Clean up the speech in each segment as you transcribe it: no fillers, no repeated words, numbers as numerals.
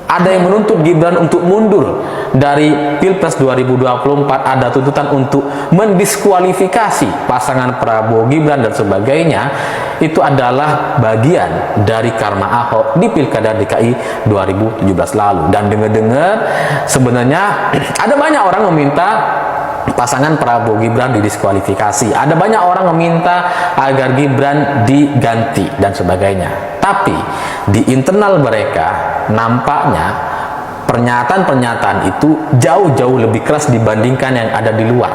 Ada yang menuntut Gibran untuk mundur dari Pilpres 2024, ada tuntutan untuk mendiskualifikasi pasangan Prabowo Gibran dan sebagainya. Itu adalah bagian dari karma Ahok di Pilkada DKI 2017 lalu. Dan dengar-dengar sebenarnya ada banyak orang meminta pasangan Prabowo Gibran didiskualifikasi. Ada banyak orang meminta agar Gibran diganti dan sebagainya. Tapi di internal mereka nampaknya pernyataan-pernyataan itu jauh-jauh lebih keras dibandingkan yang ada di luar.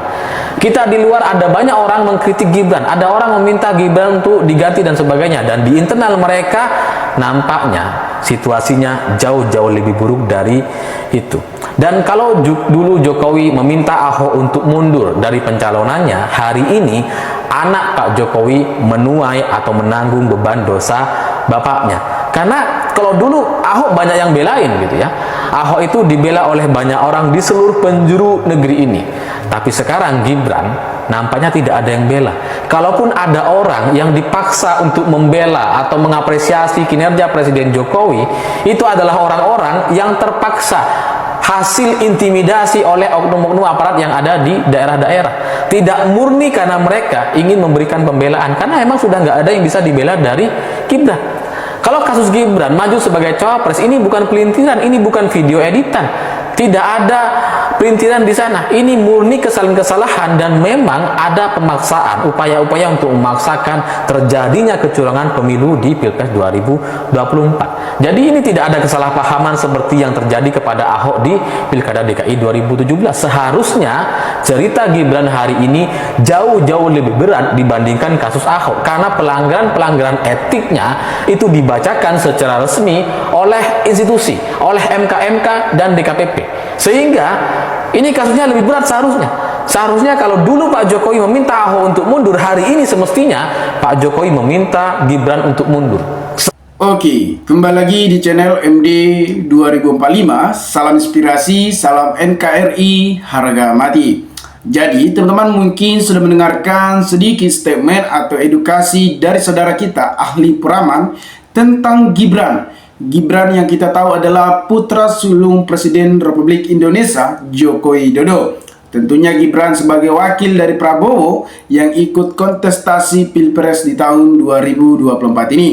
Kita di luar ada banyak orang mengkritik Gibran, ada orang meminta Gibran untuk diganti dan sebagainya, dan di internal mereka nampaknya situasinya jauh-jauh lebih buruk dari itu. Dan kalau dulu Jokowi meminta Ahok untuk mundur dari pencalonannya, hari ini anak Pak Jokowi menuai atau menanggung beban dosa bapaknya. Karena kalau dulu Ahok banyak yang belain gitu ya. Ahok itu dibela oleh banyak orang di seluruh penjuru negeri ini. Tapi sekarang Gibran nampaknya tidak ada yang bela. Kalaupun ada orang yang dipaksa untuk membela atau mengapresiasi kinerja Presiden Jokowi, itu adalah orang-orang yang terpaksa hasil intimidasi oleh oknum-oknum aparat yang ada di daerah-daerah. Tidak murni karena mereka ingin memberikan pembelaan, karena emang sudah nggak ada yang bisa dibela dari Gibran. Kalau kasus Gibran maju sebagai cawapres, ini bukan pelintiran, ini bukan video editan. Tidak ada pelintiran di sana. Ini murni kesalahan-kesalahan, dan memang ada pemaksaan, upaya-upaya untuk memaksakan terjadinya kecurangan pemilu di Pilpres 2024. Jadi ini tidak ada kesalahpahaman seperti yang terjadi kepada Ahok di Pilkada DKI 2017. Seharusnya cerita Gibran hari ini jauh-jauh lebih berat dibandingkan kasus Ahok, karena pelanggaran-pelanggaran etiknya itu dibacakan secara resmi oleh institusi, oleh MK-MK dan DKPP. Sehingga ini kasusnya lebih berat seharusnya. Seharusnya kalau dulu Pak Jokowi meminta Ahok untuk mundur, hari ini semestinya Pak Jokowi meminta Gibran untuk mundur. Oke, kembali lagi di channel MD 2045. Salam inspirasi, salam NKRI, harga mati. Jadi teman-teman mungkin sudah mendengarkan sedikit statement atau edukasi dari saudara kita ahli peraman tentang Gibran. Gibran yang kita tahu adalah putra sulung Presiden Republik Indonesia Joko Widodo. Tentunya Gibran sebagai wakil dari Prabowo yang ikut kontestasi Pilpres di tahun 2024 ini.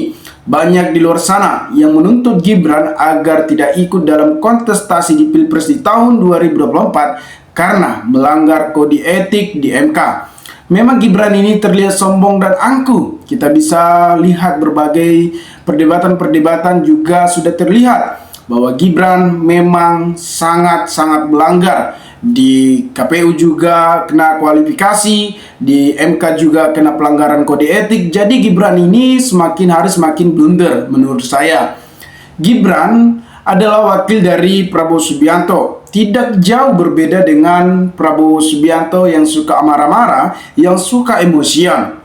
Banyak di luar sana yang menuntut Gibran agar tidak ikut dalam kontestasi di Pilpres di tahun 2024 karena melanggar kode etik di MK. Memang Gibran ini terlihat sombong dan angkuh. Kita bisa lihat berbagai perdebatan-perdebatan juga sudah terlihat bahwa Gibran memang sangat-sangat melanggar. Di KPU juga kena kualifikasi, di MK juga kena pelanggaran kode etik. Jadi Gibran ini semakin hari semakin blunder menurut saya. Gibran adalah wakil dari Prabowo Subianto. Tidak jauh berbeda dengan Prabowo Subianto yang suka marah-marah, yang suka emosian.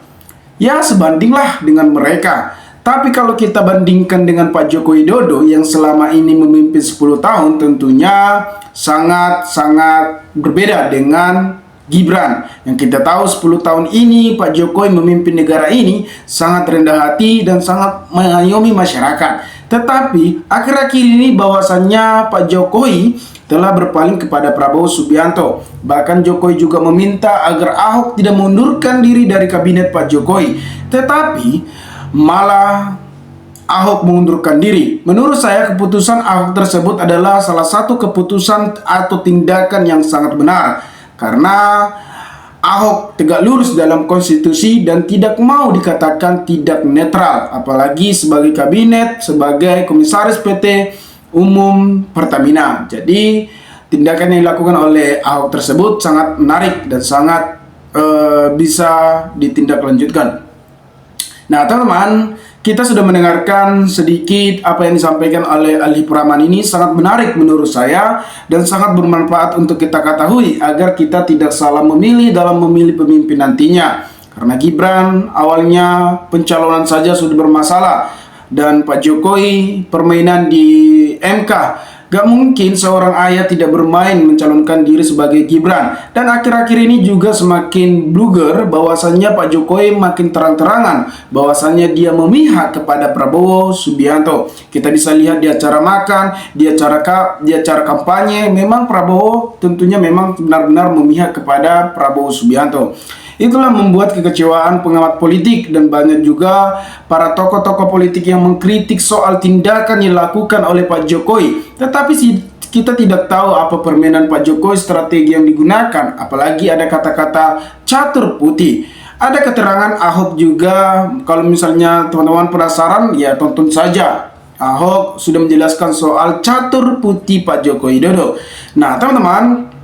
Ya sebandinglah dengan mereka. Tapi kalau kita bandingkan dengan Pak Joko Widodo yang selama ini memimpin 10 tahun, tentunya sangat-sangat berbeda dengan Gibran. Yang kita tahu 10 tahun ini Pak Jokowi memimpin negara ini sangat rendah hati dan sangat mengayomi masyarakat. Tetapi akhir-akhir ini bahwasannya Pak Jokowi telah berpaling kepada Prabowo Subianto. Bahkan Jokowi juga meminta agar Ahok tidak mengundurkan diri dari kabinet Pak Jokowi. Tetapi malah Ahok mengundurkan diri. Menurut saya keputusan Ahok tersebut adalah salah satu keputusan atau tindakan yang sangat benar, karena Ahok tegak lurus dalam konstitusi dan tidak mau dikatakan tidak netral, apalagi sebagai kabinet, sebagai komisaris PT Umum Pertamina. Jadi tindakan yang dilakukan oleh Ahok tersebut sangat menarik dan sangat bisa ditindaklanjutkan. Nah teman-teman, kita sudah mendengarkan sedikit apa yang disampaikan oleh ahli peraman ini. Sangat menarik menurut saya dan sangat bermanfaat untuk kita ketahui agar kita tidak salah memilih dalam memilih pemimpin nantinya. Karena Gibran awalnya pencalonan saja sudah bermasalah, dan Pak Jokowi permainan di MK Gak mungkin seorang ayah tidak bermain mencalonkan diri sebagai Gibran. Dan akhir-akhir ini juga semakin bluger bahwasannya Pak Jokowi makin terang-terangan bahwasannya dia memihak kepada Prabowo Subianto. Kita bisa lihat di acara makan, di acara kampanye, memang Prabowo tentunya memang benar-benar memihak kepada Prabowo Subianto. Itulah membuat kekecewaan pengamat politik dan banyak juga para tokoh-tokoh politik yang mengkritik soal tindakan yang dilakukan oleh Pak Jokowi. Tetapi kita tidak tahu apa permainan Pak Jokowi, strategi yang digunakan, apalagi ada kata-kata catur putih. Ada keterangan Ahok juga, kalau misalnya teman-teman penasaran ya tonton saja. Ahok sudah menjelaskan soal catur putih Pak Joko Widodo. Nah teman-teman,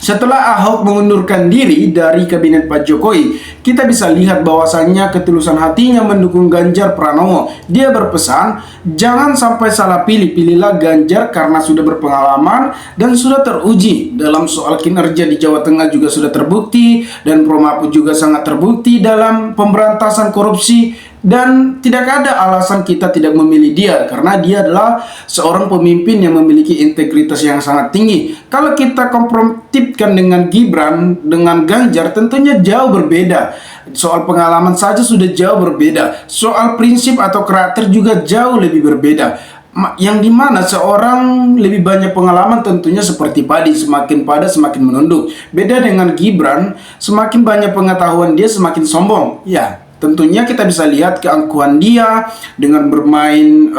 setelah Ahok mengundurkan diri dari kabinet Pak Jokowi, kita bisa lihat bahwasannya ketulusan hatinya mendukung Ganjar Pranowo. Dia berpesan, jangan sampai salah pilih, pilihlah Ganjar karena sudah berpengalaman dan sudah teruji dalam soal kinerja di Jawa Tengah juga sudah terbukti, dan Pro Mahfud juga sangat terbukti dalam pemberantasan korupsi. Dan tidak ada alasan kita tidak memilih dia, karena dia adalah seorang pemimpin yang memiliki integritas yang sangat tinggi. Kalau kita komparatifkan dengan Gibran, dengan Ganjar, tentunya jauh berbeda. Soal pengalaman saja sudah jauh berbeda. Soal prinsip atau karakter juga jauh lebih berbeda. Yang dimana seorang lebih banyak pengalaman tentunya seperti padi, semakin padat semakin menunduk. Beda dengan Gibran, semakin banyak pengetahuan dia semakin sombong. Ya, tentunya kita bisa lihat keangkuhan dia dengan bermain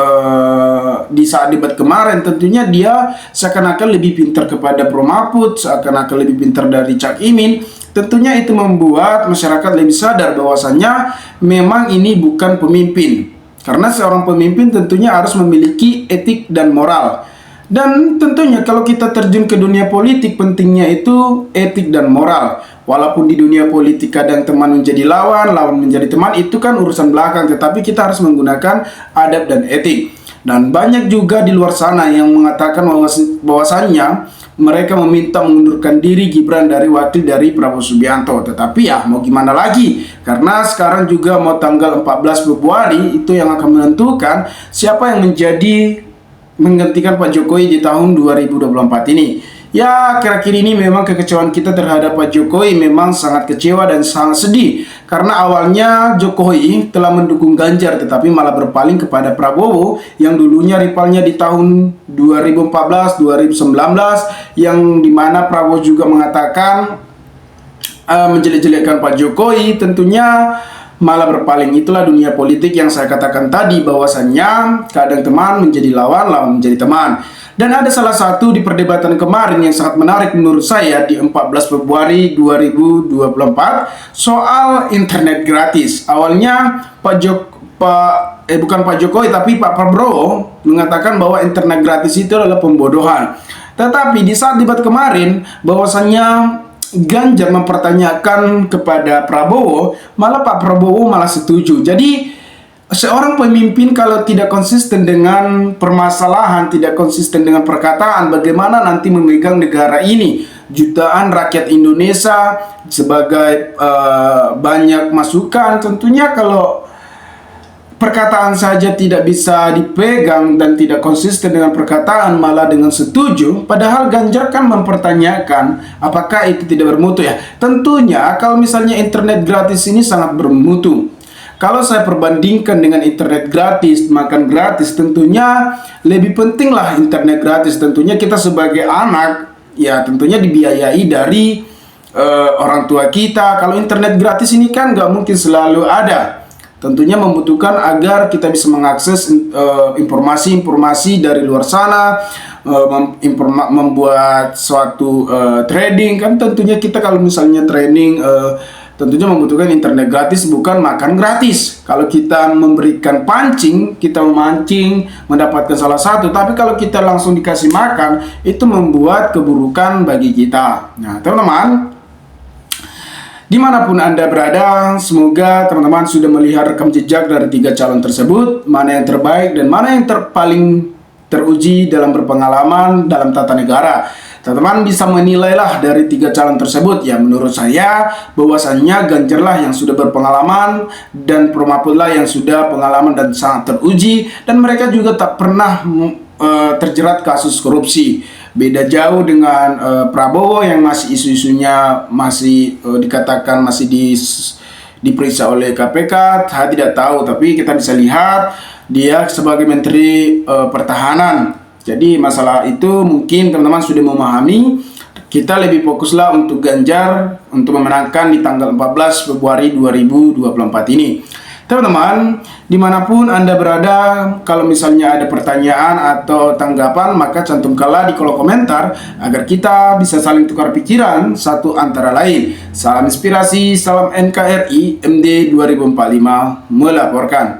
di saat debat kemarin. Tentunya dia seakan-akan lebih pintar kepada Pro Mahfud, seakan-akan lebih pintar dari Cak Imin. Tentunya itu membuat masyarakat lebih sadar bahwasannya memang ini bukan pemimpin. Karena seorang pemimpin tentunya harus memiliki etik dan moral. Dan tentunya kalau kita terjun ke dunia politik, pentingnya itu etik dan moral. Walaupun di dunia politik kadang teman menjadi lawan, lawan menjadi teman, itu kan urusan belakang. Tetapi kita harus menggunakan adab dan etik. Dan banyak juga di luar sana yang mengatakan bahwasannya mereka meminta mengundurkan diri Gibran dari wakil dari Prabowo Subianto. Tetapi ya mau gimana lagi, karena sekarang juga mau tanggal 14 Februari itu yang akan menentukan siapa yang menjadi menggantikan Pak Jokowi di tahun 2024 ini. Ya, akhir-akhir ini memang kekecewaan kita terhadap Pak Jokowi memang sangat kecewa dan sangat sedih. Karena awalnya Jokowi telah mendukung Ganjar, tetapi malah berpaling kepada Prabowo yang dulunya rivalnya di tahun 2014-2019, yang dimana Prabowo juga mengatakan menjelek-jelekkan Pak Jokowi. Tentunya malah berpaling. Itulah dunia politik yang saya katakan tadi, bahwasannya kadang teman menjadi lawan, lawan menjadi teman. Dan ada salah satu di perdebatan kemarin yang sangat menarik menurut saya di 14 Februari 2024 soal internet gratis. Awalnya Pak Jokowi tapi Pak Prabowo mengatakan bahwa internet gratis itu adalah pembodohan. Tetapi di saat debat kemarin bahwasannya Ganjar mempertanyakan kepada Prabowo, malah Pak Prabowo malah setuju. Jadi seorang pemimpin kalau tidak konsisten dengan permasalahan, tidak konsisten dengan perkataan, bagaimana nanti memegang negara ini? Jutaan rakyat Indonesia sebagai banyak masukan. Tentunya kalau perkataan saja tidak bisa dipegang dan tidak konsisten dengan perkataan, malah dengan setuju, padahal Ganjar kan mempertanyakan apakah itu tidak bermutu ya. Tentunya kalau misalnya internet gratis ini sangat bermutu. Kalau saya perbandingkan dengan internet gratis, makan gratis, tentunya lebih pentinglah internet gratis. Tentunya kita sebagai anak, ya tentunya dibiayai dari orang tua kita. Kalau internet gratis ini kan nggak mungkin selalu ada. Tentunya membutuhkan agar kita bisa mengakses informasi-informasi dari luar sana, membuat suatu trading. Kan tentunya kita kalau misalnya trading tentunya membutuhkan internet gratis, bukan makan gratis. Kalau kita memberikan pancing, kita memancing, mendapatkan salah satu. Tapi kalau kita langsung dikasih makan, itu membuat keburukan bagi kita. Nah, teman-teman, dimanapun Anda berada, semoga teman-teman sudah melihat rekam jejak dari 3 calon tersebut, mana yang terbaik dan mana yang paling teruji dalam berpengalaman dalam tata negara. Teman-teman bisa menilailah dari 3 calon tersebut. Ya menurut saya bahwasannya Ganjar lah yang sudah berpengalaman dan Pro Mahfud lah yang sudah pengalaman dan sangat teruji, dan mereka juga tak pernah terjerat kasus korupsi. Beda jauh dengan Prabowo yang masih isu-isunya masih dikatakan masih diperiksa oleh KPK. Saya tidak tahu, tapi kita bisa lihat dia sebagai Menteri Pertahanan. Jadi masalah itu mungkin teman-teman sudah memahami. Kita lebih fokuslah untuk Ganjar untuk memenangkan di tanggal 14 Februari 2024 ini. Teman-teman, dimanapun Anda berada, kalau misalnya ada pertanyaan atau tanggapan, maka cantumkanlah di kolom komentar agar kita bisa saling tukar pikiran satu antara lain. Salam inspirasi, salam NKRI, MD 2045 melaporkan.